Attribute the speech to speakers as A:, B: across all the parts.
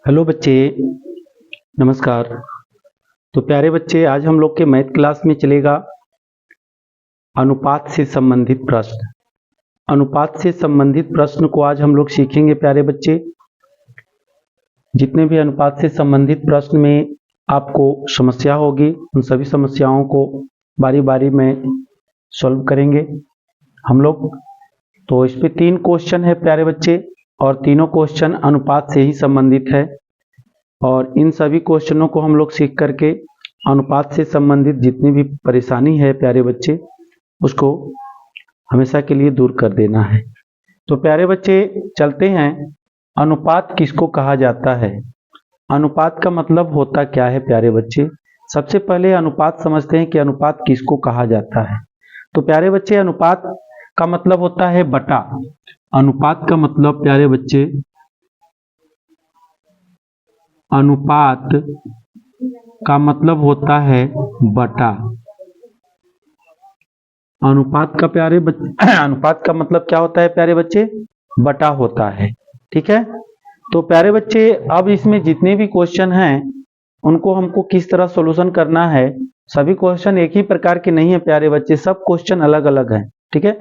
A: Hello बच्चे, नमस्कार। तो प्यारे बच्चे, आज हम लोग के मैथ क्लास में चलेगा अनुपात से संबंधित प्रश्न। अनुपात से संबंधित प्रश्न को आज हम लोग सीखेंगे। प्यारे बच्चे, जितने भी अनुपात से संबंधित प्रश्न में आपको समस्या होगी, उन सभी समस्याओं को बारी बारी में सॉल्व करेंगे हम लोग। तो इस पे 3 क्वेश्चन है प्यारे बच्चे, और तीनों क्वेश्चन अनुपात से ही संबंधित है। और इन सभी क्वेश्चनों को हम लोग सीख करके अनुपात से संबंधित जितनी भी परेशानी है प्यारे बच्चे, उसको हमेशा के लिए दूर कर देना है। तो प्यारे बच्चे, चलते हैं। अनुपात किसको कहा जाता है? अनुपात का मतलब होता क्या है प्यारे बच्चे? सबसे पहले अनुपात समझते हैं कि अनुपात किसको कहा जाता है। तो प्यारे बच्चे, अनुपात का मतलब होता है बटा। अनुपात का मतलब प्यारे बच्चे, अनुपात का मतलब होता है बटा। अनुपात का प्यारे बच्चे अनुपात का मतलब क्या होता है प्यारे बच्चे? बटा होता है। ठीक है। तो प्यारे बच्चे, अब इसमें जितने भी क्वेश्चन हैं उनको हमको किस तरह सॉल्यूशन करना है। सभी क्वेश्चन एक ही प्रकार के नहीं है प्यारे बच्चे, सब क्वेश्चन अलग अलग हैं। ठीक है।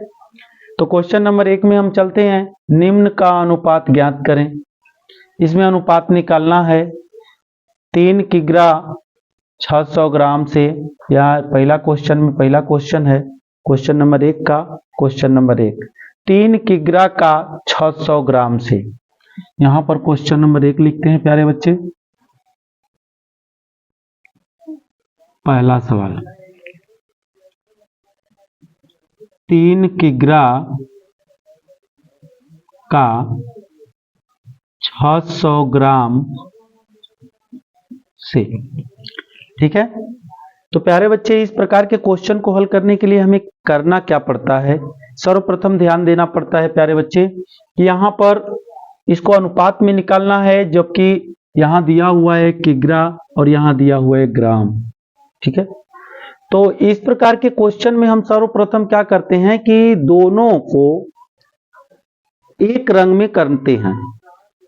A: तो क्वेश्चन नंबर 1 में हम चलते हैं। निम्न का अनुपात ज्ञात करें। इसमें अनुपात निकालना है 3 किग्रा 600 ग्राम से। यहाँ पहला क्वेश्चन है क्वेश्चन नंबर 1 का। क्वेश्चन नंबर 1, 3 किग्रा का 600 ग्राम से। यहाँ पर क्वेश्चन नंबर 1 लिखते हैं प्यारे बच्चे। पहला सवाल, 3 किग्रा का 600 ग्राम से। ठीक है। तो प्यारे बच्चे, इस प्रकार के क्वेश्चन को हल करने के लिए हमें करना क्या पड़ता है? सर्वप्रथम ध्यान देना पड़ता है प्यारे बच्चे कि यहाँ पर इसको अनुपात में निकालना है, जबकि यहाँ दिया हुआ है किग्रा और यहाँ दिया हुआ है ग्राम। ठीक है। तो इस प्रकार के क्वेश्चन में हम सर्वप्रथम क्या करते हैं कि दोनों को एक रंग में करते हैं।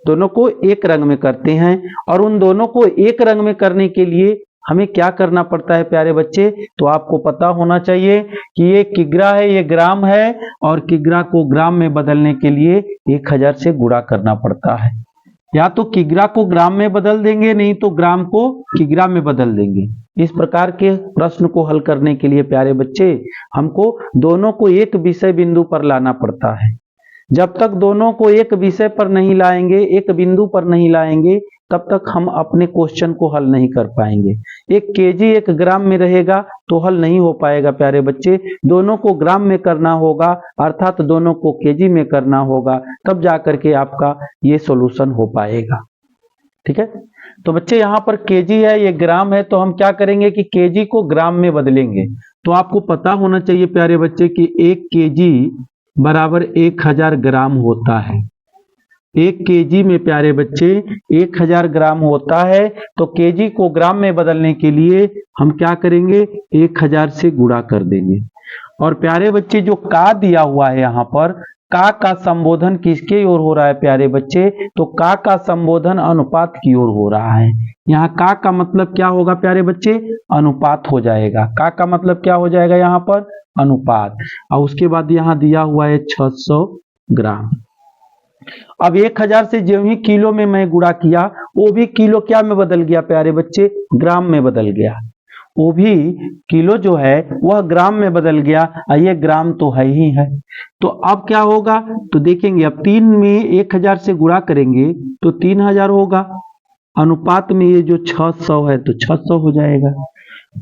A: दोनों को एक रंग में करते हैं, और उन दोनों को एक रंग में करने के लिए हमें क्या करना पड़ता है प्यारे बच्चे? तो आपको पता होना चाहिए कि ये किग्रा है, ये ग्राम है, और किग्रा को ग्राम में बदलने के लिए 1000 से गुणा करना पड़ता है। या तो किग्रा को ग्राम में बदल देंगे, नहीं तो ग्राम को किग्रा में बदल देंगे। इस प्रकार के प्रश्न को हल करने के लिए प्यारे बच्चे हमको दोनों को एक विषय बिंदु पर लाना पड़ता है। जब तक दोनों को एक विषय पर नहीं लाएंगे, एक बिंदु पर नहीं लाएंगे, तब तक हम अपने क्वेश्चन को हल नहीं कर पाएंगे। 1 केजी 1 ग्राम में रहेगा तो हल नहीं हो पाएगा प्यारे बच्चे। दोनों को ग्राम में करना होगा, अर्थात दोनों को केजी में करना होगा, तब जाकर के आपका ये सॉल्यूशन हो पाएगा। ठीक है। तो बच्चे, यहाँ पर केजी है, ये ग्राम है, तो हम क्या करेंगे कि केजी को ग्राम में बदलेंगे। तो आपको पता होना चाहिए प्यारे बच्चे कि 1 केजी बराबर 1000 ग्राम होता है। 1 केजी में प्यारे बच्चे 1000 ग्राम होता है। तो केजी को ग्राम में बदलने के लिए हम क्या करेंगे? 1000 से गुणा कर देंगे। और प्यारे बच्चे, जो का दिया हुआ है यहाँ पर, का संबोधन किसके ओर हो रहा है प्यारे बच्चे? तो का संबोधन अनुपात की ओर हो रहा है। यहाँ का मतलब क्या होगा प्यारे बच्चे? अनुपात हो जाएगा। का मतलब क्या हो जाएगा यहाँ पर? अनुपात। और उसके बाद यहाँ दिया हुआ है 600 ग्राम। अब 1000 से जो ही किलो में मैं गुणा किया, वो भी किलो क्या में बदल गया प्यारे बच्चे? ग्राम में बदल गया। वो भी किलो जो है वह ग्राम में बदल गया, ये ग्राम तो है ही है। तो अब क्या होगा? तो देखेंगे, अब 3 में 1000 से गुणा करेंगे तो 3000 होगा। अनुपात में ये जो 600 है तो 600 हो जाएगा।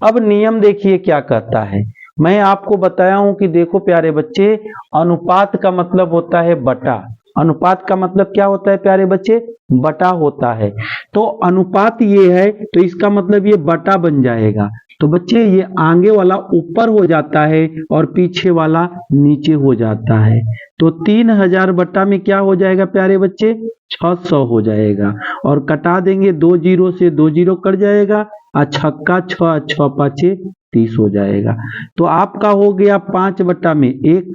A: अब नियम देखिए क्या कहता है। मैं आपको बताया हूं कि देखो प्यारे बच्चे, अनुपात का मतलब होता है बटा। अनुपात का मतलब क्या होता है प्यारे बच्चे? बटा होता है। तो अनुपात ये है, तो इसका मतलब ये बटा बन जाएगा। तो बच्चे, ये आगे वाला ऊपर हो जाता है और पीछे वाला नीचे हो जाता है। तो 3000 बटा में क्या हो जाएगा प्यारे बच्चे? 600 हो जाएगा। और कटा देंगे, 2 जीरो से 2 जीरो कट जाएगा, और छक्का 6 6 5 30 हो जाएगा। तो आपका हो गया 5 बटा में 1।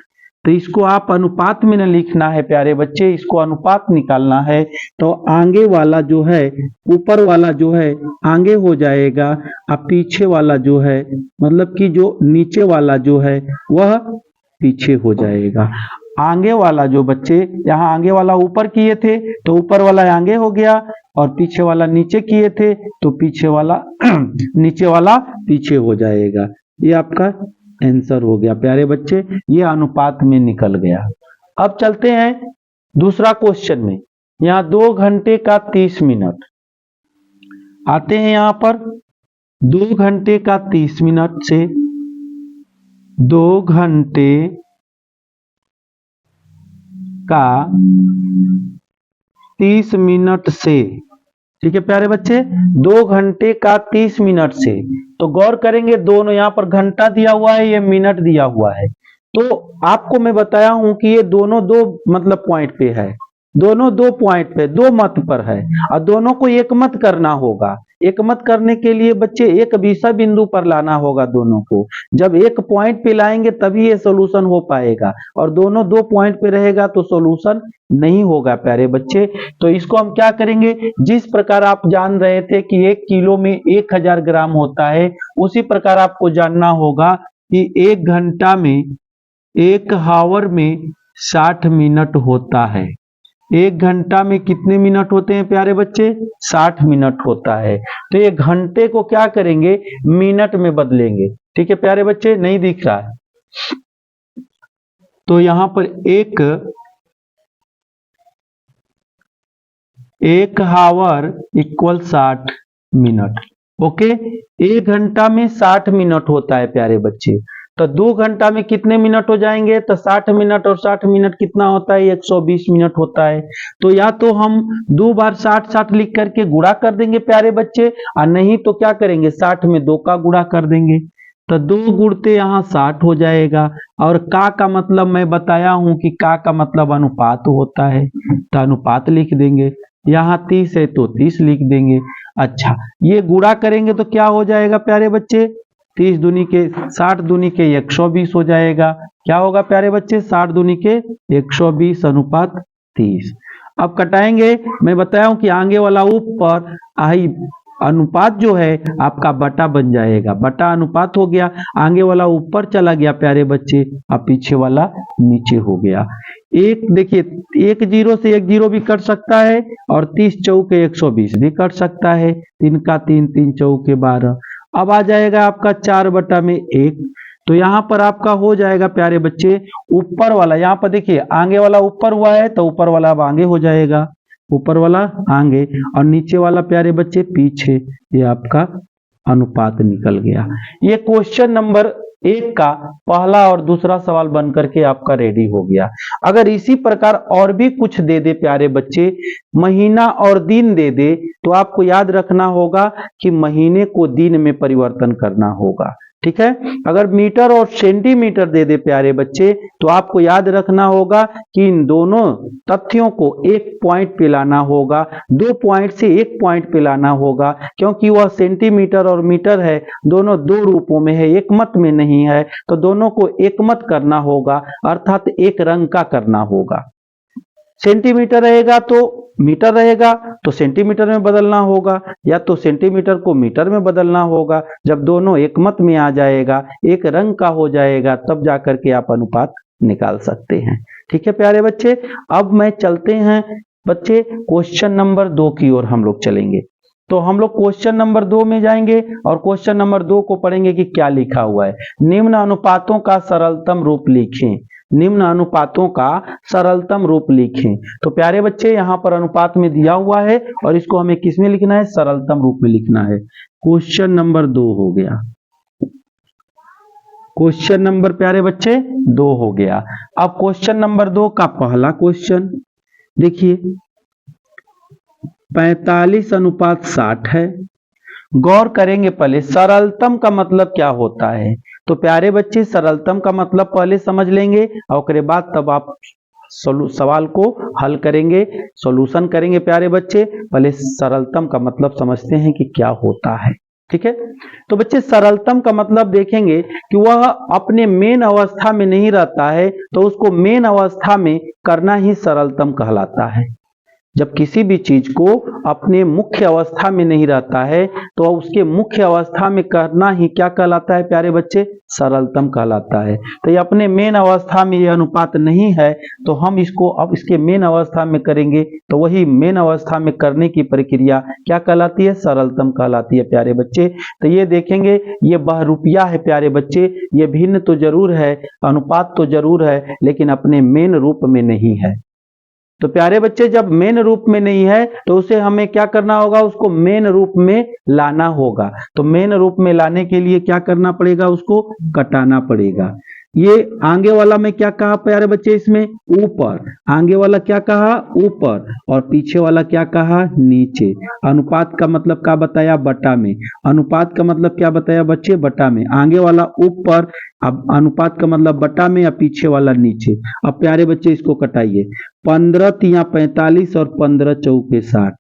A: तो इसको आप अनुपात में न लिखना है प्यारे बच्चे, इसको अनुपात निकालना है। तो आगे वाला जो है, ऊपर वाला जो है आगे हो जाएगा, और पीछे वाला जो है, मतलब कि जो नीचे वाला जो है वह पीछे हो जाएगा। आगे वाला जो बच्चे, यहाँ आगे वाला ऊपर किए थे तो ऊपर वाला आगे हो गया, और पीछे वाला नीचे किए थे तो पीछे वाला नीचे वाला पीछे हो जाएगा। ये आपका आंसर हो गया प्यारे बच्चे, ये अनुपात में निकल गया। अब चलते हैं दूसरा क्वेश्चन में। यहाँ 2 घंटे का 30 मिनट आते हैं। यहाँ पर 2 घंटे का 30 मिनट से 2 घंटे का 30 मिनट से, ठीक है प्यारे बच्चे, 2 घंटे का 30 मिनट से, तो गौर करेंगे दोनों, यहाँ पर घंटा दिया हुआ है, ये मिनट दिया हुआ है। तो आपको मैं बताया हूं कि ये दोनों दो मतलब पॉइंट पे है, दोनों 2 पॉइंट पे, 2 मत पर है, और दोनों को एक मत करना होगा। एक मत करने के लिए बच्चे एक विषय बिंदु पर लाना होगा दोनों को। जब एक पॉइंट पे लाएंगे तभी ये सोल्यूशन हो पाएगा, और दोनों 2 पॉइंट पे रहेगा तो सोल्यूशन नहीं होगा प्यारे बच्चे। तो इसको हम क्या करेंगे, जिस प्रकार आप जान रहे थे कि 1 किलो में 1000 ग्राम होता है, उसी प्रकार आपको जानना होगा कि 1 घंटा में, 1 हावर में 60 मिनट होता है। 1 घंटा में कितने मिनट होते हैं प्यारे बच्चे, 60 मिनट होता है। तो ये घंटे को क्या करेंगे, मिनट में बदलेंगे। ठीक है प्यारे बच्चे, नहीं दिख रहा है तो यहां पर एक हावर इक्वल 60 मिनट। ओके, 1 घंटा में 60 मिनट होता है प्यारे बच्चे, तो 2 घंटा में कितने मिनट हो जाएंगे, तो 60 मिनट और 60 मिनट कितना होता है, 120 मिनट होता है। तो या तो हम 2 बार 60 लिख करके गुणा कर देंगे प्यारे बच्चे, और नहीं तो क्या करेंगे, 60 में 2 का गुणा कर देंगे, तो 2 गुणते यहाँ 60 हो जाएगा। और का मतलब मैं बताया हूं कि का मतलब अनुपात होता है, तो अनुपात लिख देंगे। यहाँ 30 है तो 30 लिख देंगे। अच्छा, ये गुणा करेंगे तो क्या हो जाएगा प्यारे बच्चे, 30 दूनी के 60 दूनी के 120 हो जाएगा। क्या होगा प्यारे बच्चे, 60 दूनी के 120 अनुपात 30। अब कटाएंगे, मैं बताया हूं कि आगे वाला ऊपर, आई अनुपात जो है आपका बटा बन जाएगा, बटा अनुपात हो गया, आगे वाला ऊपर चला गया प्यारे बच्चे, अब पीछे वाला नीचे हो गया। एक देखिए, 1 0 से 1 0 भी कट सकता है, और 30 चौके 120 भी कट सकता है, 3 का 3, 3 चौके 12। अब आ जाएगा आपका 4/1। तो यहाँ पर आपका हो जाएगा प्यारे बच्चे, ऊपर वाला, यहाँ पर देखिए आगे वाला ऊपर हुआ है तो ऊपर वाला अब आगे हो जाएगा, ऊपर वाला आगे, और नीचे वाला प्यारे बच्चे पीछे। ये आपका अनुपात निकल गया। ये क्वेश्चन नंबर 1 का पहला और दूसरा सवाल बन करके आपका रेडी हो गया। अगर इसी प्रकार और भी कुछ दे दे प्यारे बच्चे, महीना और दिन दे दे, तो आपको याद रखना होगा कि महीने को दिन में परिवर्तन करना होगा। ठीक है, अगर मीटर और सेंटीमीटर दे दे प्यारे बच्चे, तो आपको याद रखना होगा कि इन दोनों तथ्यों को एक पॉइंट पे लाना होगा, 2 पॉइंट से 1 पॉइंट पे लाना होगा, क्योंकि वह सेंटीमीटर और मीटर है, दोनों 2 रूपों में है, एक मत में नहीं है। तो दोनों को एक मत करना होगा, अर्थात एक रंग का करना होगा। सेंटीमीटर रहेगा तो मीटर रहेगा तो सेंटीमीटर में बदलना होगा, या तो सेंटीमीटर को मीटर में बदलना होगा। जब दोनों एक मत में आ जाएगा, एक रंग का हो जाएगा, तब जाकर के आप अनुपात निकाल सकते हैं। ठीक है प्यारे बच्चे, अब मैं चलते हैं बच्चे क्वेश्चन नंबर 2 की ओर हम लोग चलेंगे। तो हम लोग क्वेश्चन नंबर 2 में जाएंगे, और क्वेश्चन नंबर 2 को पढ़ेंगे कि क्या लिखा हुआ है। निम्न अनुपातों का सरलतम रूप लिखें। निम्न अनुपातों का सरलतम रूप लिखें। तो प्यारे बच्चे, यहाँ पर अनुपात में दिया हुआ है, और इसको हमें किस में लिखना है, सरलतम रूप में लिखना है। क्वेश्चन नंबर 2 हो गया, क्वेश्चन नंबर प्यारे बच्चे 2 हो गया। अब क्वेश्चन नंबर 2 का पहला क्वेश्चन देखिए, 45:60 है। गौर करेंगे पहले, सरलतम का मतलब क्या होता है। तो प्यारे बच्चे, सरलतम का मतलब पहले समझ लेंगे, और उसके बाद तब आप सवाल को हल करेंगे, सॉल्यूशन करेंगे। प्यारे बच्चे, पहले सरलतम का मतलब समझते हैं कि क्या होता है। ठीक है। तो बच्चे सरलतम का मतलब देखेंगे कि वह अपने मेन अवस्था में नहीं रहता है, तो उसको मेन अवस्था में करना ही सरलतम कहलाता है। जब किसी भी चीज को अपने मुख्य अवस्था में नहीं रहता है तो उसके मुख्य अवस्था में करना ही क्या कहलाता है प्यारे बच्चे? सरलतम कहलाता है। तो ये अपने मेन अवस्था में ये अनुपात नहीं है, तो हम इसको अब इसके मेन अवस्था में करेंगे, तो वही मेन अवस्था में करने की प्रक्रिया क्या कहलाती है? सरलतम कहलाती है प्यारे बच्चे। तो ये देखेंगे, ये बहुरूपिया है प्यारे बच्चे, ये भिन्न तो जरूर है, अनुपात तो जरूर है, लेकिन अपने मेन रूप में नहीं है। तो प्यारे बच्चे जब मेन रूप में नहीं है तो उसे हमें क्या करना होगा? उसको मेन रूप में लाना होगा। तो मेन रूप में लाने के लिए क्या करना पड़ेगा? उसको कटाना पड़ेगा। ये आगे वाला में क्या कहा प्यारे बच्चे? इसमें ऊपर, आगे वाला क्या कहा? ऊपर, और पीछे वाला क्या कहा? नीचे। अनुपात का मतलब क्या बताया? बटा में। अनुपात का मतलब क्या बताया बच्चे? बटा में। आगे वाला ऊपर, अब अनुपात का मतलब बटा में, या पीछे वाला नीचे। अब प्यारे बच्चे इसको कटाइए। 15 तिया 45 और 15 चौके 60।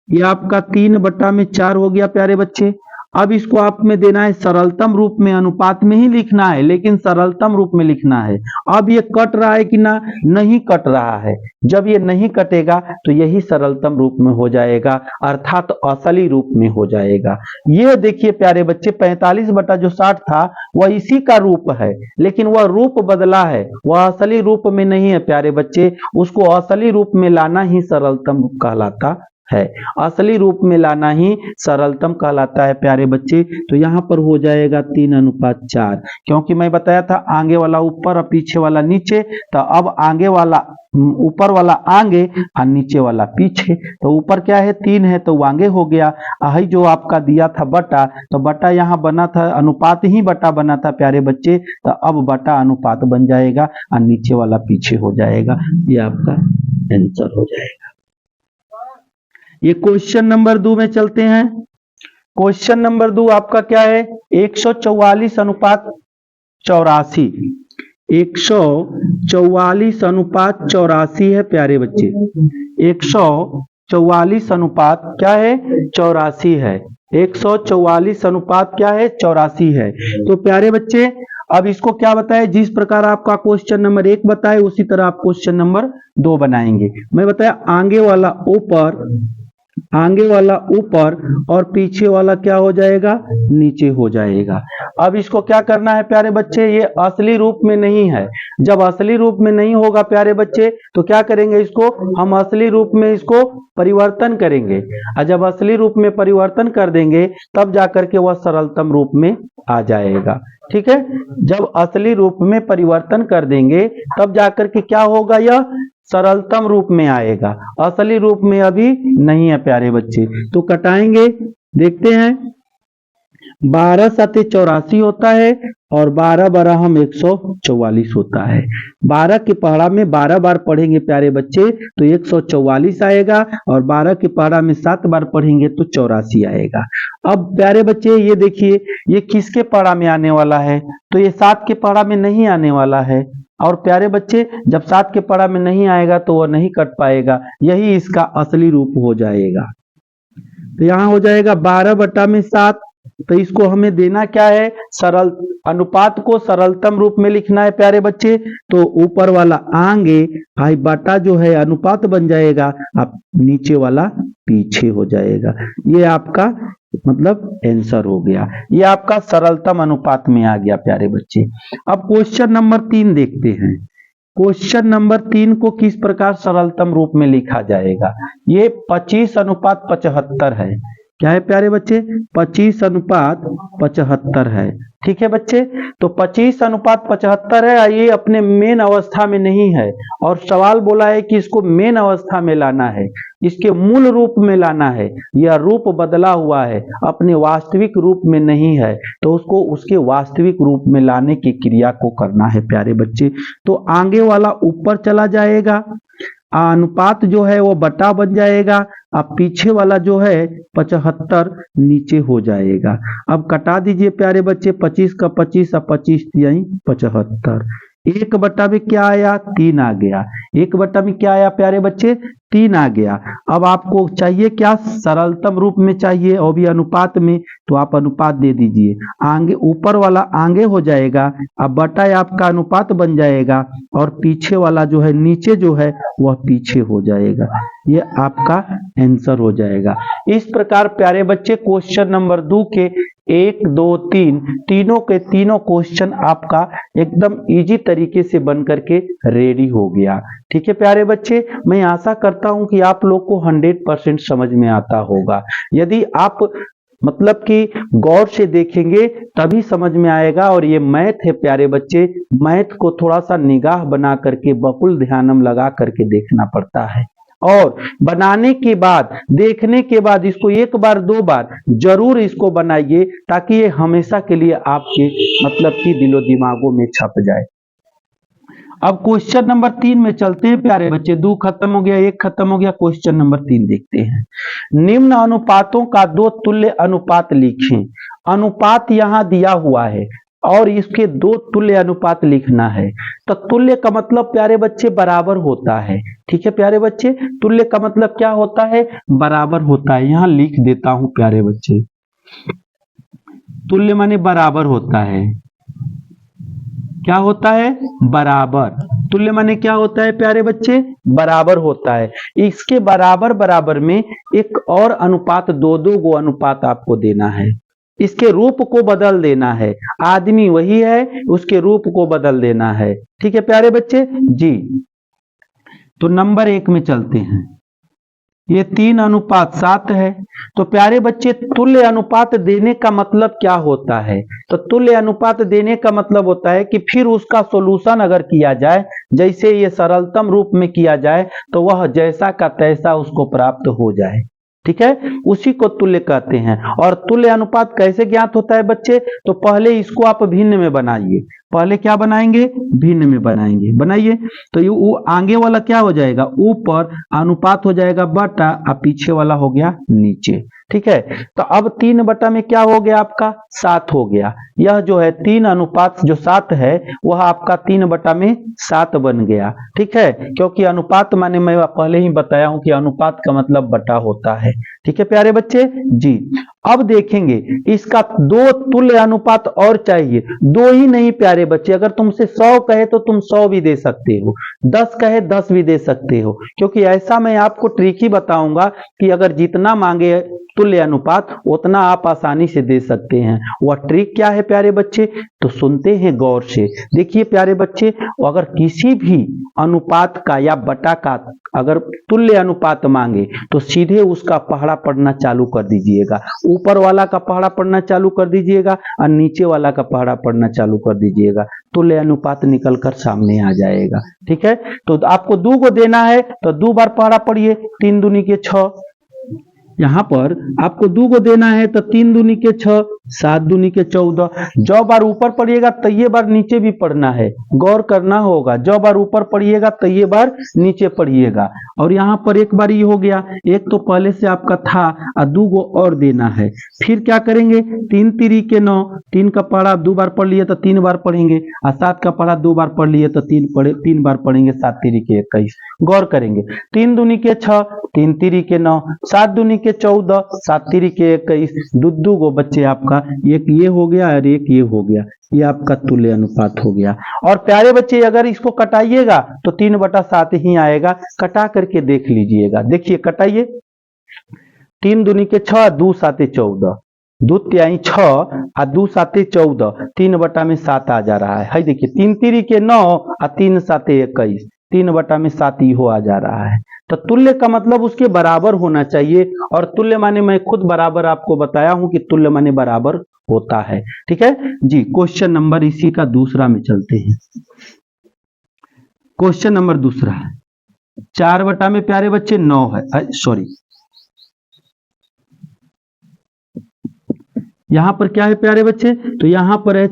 A: ये आपका 3/4 हो गया प्यारे बच्चे। अब इसको आप में देना है सरलतम रूप में, अनुपात में ही लिखना है, लेकिन सरलतम रूप में लिखना है। अब ये कट रहा है कि ना? नहीं कट रहा है। जब ये नहीं कटेगा तो यही सरलतम रूप में हो जाएगा, अर्थात असली रूप में हो जाएगा। ये देखिए प्यारे बच्चे, 45/60 था वह इसी का रूप है, लेकिन वह रूप बदला है, वह असली रूप में नहीं है प्यारे बच्चे। उसको असली रूप में लाना ही सरलतम कहलाता है। असली रूप में लाना ही सरलतम कहलाता है प्यारे बच्चे। तो यहाँ पर हो जाएगा 3:4, क्योंकि मैं बताया था आगे वाला ऊपर और पीछे वाला नीचे। तो अब आगे वाला ऊपर वाला आगे और नीचे वाला पीछे। तो ऊपर क्या है? 3 है, तो आगे हो गया। आई जो आपका दिया था बटा, तो बटा यहाँ बना था, अनुपात ही बटा बना था प्यारे बच्चे। तो अब बटा अनुपात बन जाएगा और नीचे वाला पीछे हो जाएगा। ये आपका आंसर हो जाएगा। ये क्वेश्चन नंबर 2 में चलते हैं। क्वेश्चन नंबर 2 आपका क्या है? 144:84। 144:84 है प्यारे बच्चे। 144 अनुपात क्या है? 84 है। 144 अनुपात क्या है? 84 है। तो प्यारे बच्चे अब इसको क्या बताए? जिस प्रकार आपका क्वेश्चन नंबर 1 बताए उसी तरह आप क्वेश्चन नंबर 2 बनाएंगे। मैं बताया आगे वाला ऊपर, आगे वाला ऊपर और पीछे वाला क्या हो जाएगा? नीचे हो जाएगा। अब इसको क्या करना है प्यारे बच्चे? ये असली रूप में नहीं है। जब असली रूप में नहीं होगा प्यारे बच्चे तो क्या करेंगे? इसको हम असली रूप में इसको परिवर्तन करेंगे, और जब असली रूप में परिवर्तन कर देंगे तब जाकर के वह सरलतम रूप में आ जाएगा। ठीक है, जब असली रूप में परिवर्तन कर देंगे तब जाकर के क्या होगा? यह सरलतम रूप में आएगा, असली रूप में अभी नहीं है प्यारे बच्चे। तो कटाएंगे, देखते हैं। 12 7 84 होता है और 12 12 हम 144 होता है। 12 के पहाड़ा में 12 बार पढ़ेंगे प्यारे बच्चे तो 144 आएगा, और 12 के पहाड़ा में 7 बार पढ़ेंगे तो 84 आएगा। अब प्यारे बच्चे ये देखिए, ये किसके पहाड़ा में आने वाला है? तो ये 7 के पहाड़ा में नहीं आने वाला है। और प्यारे बच्चे जब 7 के पहाड़ा में नहीं आएगा तो वह नहीं कट पाएगा, यही इसका असली रूप हो जाएगा। तो यहाँ हो जाएगा 12/7। तो इसको हमें देना क्या है? सरल अनुपात को सरलतम रूप में लिखना है प्यारे बच्चे। तो ऊपर वाला आगे भाई बटा जो है अनुपात बन जाएगा, अब नीचे वाला पीछे हो जाएगा। ये आपका मतलब आंसर हो गया। ये आपका सरलतम अनुपात में आ गया प्यारे बच्चे। अब क्वेश्चन नंबर 3 देखते हैं। क्वेश्चन नंबर 3 को किस प्रकार सरलतम रूप में लिखा जाएगा? ये 25:75 है। क्या है प्यारे बच्चे? 25:75 है। ठीक है बच्चे, तो 25:75 है। ये अपने मेन अवस्था में नहीं है, और सवाल बोला है कि इसको मेन अवस्था में लाना है, इसके मूल रूप में लाना है। यह रूप बदला हुआ है, अपने वास्तविक रूप में नहीं है, तो उसको उसके वास्तविक रूप में लाने की क्रिया को करना है प्यारे बच्चे। तो आगे वाला ऊपर चला जाएगा, अनुपात जो है वो बटा बन जाएगा, अब पीछे वाला जो है 75 नीचे हो जाएगा। अब कटा दीजिए प्यारे बच्चे, 25 का 25 और 25 तिहाई 75। एक बटा में क्या आया, 3 आ गया। एक बटा में क्या आया प्यारे बच्चे, 3 आ गया। अब आपको चाहिए क्या, सरलतम रूप में चाहिए और भी अनुपात में, तो आप अनुपात दे दीजिए। आगे ऊपर वाला आगे हो जाएगा, अब बटा आपका अनुपात बन जाएगा और पीछे वाला जो है नीचे जो है वह पीछे हो जाएगा। ये आपका आंसर हो जाएगा। इस प्रकार प्यारे बच्चे क्वेश्चन नंबर 2 के 1, 2, 3 तीनों के तीनों क्वेश्चन आपका एकदम इजी तरीके से बन करके रेडी हो गया। ठीक है प्यारे बच्चे, मैं आशा करता हूं कि आप लोग को 100% समझ में आता होगा। यदि आप मतलब कि गौर से देखेंगे तभी समझ में आएगा। और ये मैथ है प्यारे बच्चे, मैथ को थोड़ा सा निगाह बना करके बकुल ध्यानम लगा करके देखना पड़ता है। और बनाने के बाद, देखने के बाद इसको 1 बार 2 बार जरूर इसको बनाइए, ताकि ये हमेशा के लिए आपके मतलब कि दिलो दिमागों में छप जाए। अब क्वेश्चन नंबर 3 में चलते हैं प्यारे बच्चे। 2 खत्म हो गया, 1 खत्म हो गया, क्वेश्चन नंबर 3 देखते हैं। निम्न अनुपातों का 2 तुल्य अनुपात लिखें। अनुपात यहां दिया हुआ है और इसके 2 तुल्य अनुपात लिखना है। तो तुल्य का मतलब प्यारे बच्चे बराबर होता है। ठीक है प्यारे बच्चे, तुल्य का मतलब क्या होता है, बराबर होता है। यहां लिख देता हूं प्यारे बच्चे, तुल्य माने बराबर होता है। क्या होता है, बराबर। तुल्य माने क्या होता है प्यारे बच्चे, बराबर होता है। इसके बराबर बराबर में एक और अनुपात, 2-2 गो अनुपात आपको देना है। इसके रूप को बदल देना है। आदमी वही है, उसके रूप को बदल देना है। ठीक है प्यारे बच्चे जी। तो नंबर 1 में चलते हैं। ये 3:7 है। तो प्यारे बच्चे तुल्य अनुपात देने का मतलब क्या होता है, तो तुल्य अनुपात देने का मतलब होता है कि फिर उसका सॉल्यूशन अगर किया जाए, जैसे ये सरलतम रूप में किया जाए, तो वह जैसा का तैसा उसको प्राप्त हो जाए। ठीक है, उसी को तुल्य कहते हैं। और तुल्य अनुपात कैसे ज्ञात होता है बच्चे, तो पहले इसको आप भिन्न में बनाइए। पहले क्या बनाएंगे, भिन्न में बनाएंगे। बनाइए तो ये आगे वाला क्या हो जाएगा, ऊपर अनुपात हो जाएगा बटा, और पीछे वाला हो गया नीचे। ठीक है, तो अब 3 बटा में क्या हो गया आपका, 7 हो गया। यह जो है 3:7 है, वह आपका 3 बटा में 7 बन गया। ठीक है, क्योंकि अनुपात माने मैं पहले ही बताया हूं कि अनुपात का मतलब बटा होता है। ठीक है प्यारे बच्चे जी। अब देखेंगे इसका 2 तुल्य अनुपात और चाहिए। 2 ही नहीं प्यारे बच्चे, अगर तुमसे 100 कहे तो तुम 100 भी दे सकते हो, 10 कहे 10 भी दे सकते हो, क्योंकि ऐसा मैं आपको ट्रिक ही बताऊंगा कि अगर जितना मांगे तुल्य अनुपात उतना आप आसानी से दे सकते हैं। वह ट्रिक क्या है प्यारे बच्चे, तो सुनते हैं गौर से। देखिए प्यारे बच्चे, अगर किसी भी अनुपात का या बटा का अगर तुल्य अनुपात मांगे तो सीधे उसका पहाड़ा पढ़ना चालू कर दीजिएगा। ऊपर वाला का पहाड़ा पढ़ना चालू कर दीजिएगा और नीचे वाला का पहाड़ा पढ़ना चालू कर दीजिएगा, तुल्य अनुपात निकल कर सामने आ जाएगा। ठीक है, तो आपको 2 को देना है तो 2 बार पहाड़ा पढ़िए। 3 दूनी के 6, यहां पर आपको 2 को देना है तो 3 दूनी के 6, 7 दूनी के 14। जो बार ऊपर पढ़िएगा तो ये बार नीचे भी पढ़ना है, गौर करना होगा। जो बार ऊपर पढ़िएगा तो ये बार नीचे पढ़िएगा। और यहाँ पर एक बार ये हो गया, एक तो पहले से आपका था और 2 को और देना है। फिर क्या करेंगे, 3 3 के 9, 3 का पढ़ा 2 बार पढ़ लिए तो 3 बार पढ़ेंगे, और 7 का पढ़ा 2 बार पढ़ लिए तो 3 बार पढ़ेंगे। 7 3 के 21, गौर करेंगे। 3 दूनी के 6, 3 3 के 9, 7 दूनी के 14, 7 3 के 21। 2 गो बच्चे आपका, एक ये हो गया और एक ये हो गया। ये आपका तुल्य अनुपात हो गया। और प्यारे बच्चे अगर इसको कटाइएगा तो 3/7 ही आएगा। कटा करके देख लीजिएगा। देखिए कटाइए, 3 दूनी के 6, 2 7 14, 2 तिहाई 6 और 2 7 14, 3/7 आ जा रहा है। देखिए 3 3 के 9 और 3 7 21, 3/7 इहो आ जा रहा है। तो तुल्य का मतलब उसके बराबर होना चाहिए। और तुल्य माने मैं खुद बराबर आपको बताया हूं कि तुल्य माने बराबर होता है। ठीक है जी। क्वेश्चन नंबर इसी का दूसरा में चलते हैं। क्वेश्चन नंबर दूसरा है, 4 बटा में प्यारे बच्चे 9 है, सॉरी यहां पर क्या है प्यारे बच्चे, तो यहां पर है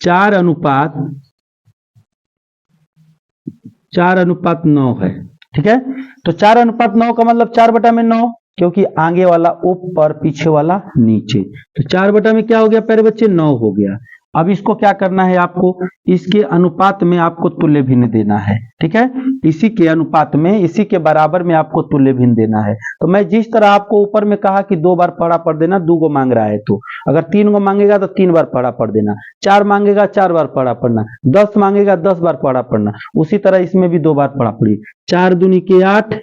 A: 4:9 है। ठीक है, तो 4:9 का मतलब 4 बटा में 9, क्योंकि आगे वाला ऊपर पीछे वाला नीचे। तो 4 बटा में क्या हो गया प्यारे बच्चे, 9 हो गया। अब इसको क्या करना है आपको, इसके अनुपात में आपको तुल्य भिन्न देना है, ठीक है। इसी के अनुपात में, इसी के बराबर में आपको तुल्य भिन्न देना है। तो मैं जिस तरह आपको ऊपर में कहा कि 2 बार पढ़ा पढ़ देना, 2 गो मांग रहा है तो अगर 3 गो मांगेगा तो 3 बार पढ़ा पढ़ देना, 4 मांगेगा 4 बार पढ़ा पढ़ना, 10 मांगेगा 10 बार पढ़ा पढ़ना। उसी तरह इसमें भी 2 बार पढ़ा पढ़ी। 4 दूनी के 8,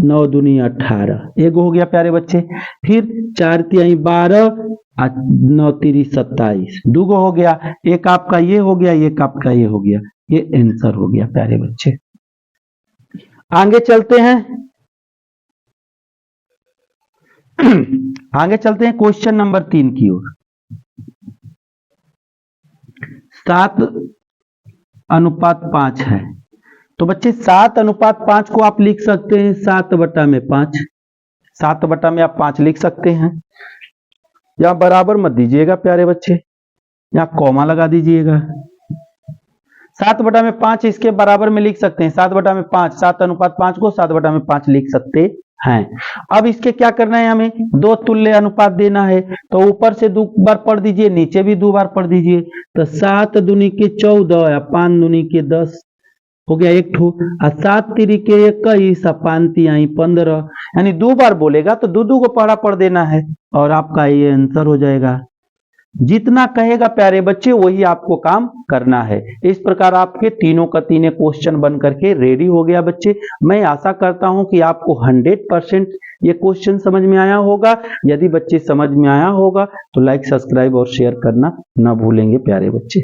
A: 9 दूनी 18, एक हो गया प्यारे बच्चे। फिर 4 तिहाई 12, 9 तिरी 27, 2 हो गया। एक आपका ये हो गया, एक आपका ये हो गया, ये आंसर हो गया प्यारे बच्चे। आगे चलते हैं आगे चलते हैं क्वेश्चन नंबर 3 की ओर। 7:5 है। तो बच्चे 7:5 को आप लिख सकते हैं 7/5। 7 में आप 5 लिख सकते हैं। या बराबर मत दीजिएगा प्यारे बच्चे, या कॉमा लगा दीजिएगा। 7/5 इसके बराबर में लिख सकते हैं। 7/5, 7:5 को 7/5 लिख सकते हैं। अब इसके क्या करना है, हमें 2 तुल्य अनुपात देना है। तो ऊपर से 2 बार पढ़ दीजिए, नीचे भी 2 बार पढ़ दीजिए। तो 7 दूनी के 14 या 5 दूनी के 10 हो गया एक ठो। 7 तिरी के 21, 5 तिहाई 15, यानी 2 बार बोलेगा तो 2 को पढ़ा पढ़ देना है और आपका ये आंसर हो जाएगा। जितना कहेगा प्यारे बच्चे वही आपको काम करना है। इस प्रकार आपके तीनों का तीनों क्वेश्चन बन करके रेडी हो गया बच्चे। मैं आशा करता हूं कि आपको 100% ये क्वेश्चन समझ में आया होगा। यदि बच्चे समझ में आया होगा तो लाइक, सब्सक्राइब और शेयर करना ना भूलेंगे प्यारे बच्चे।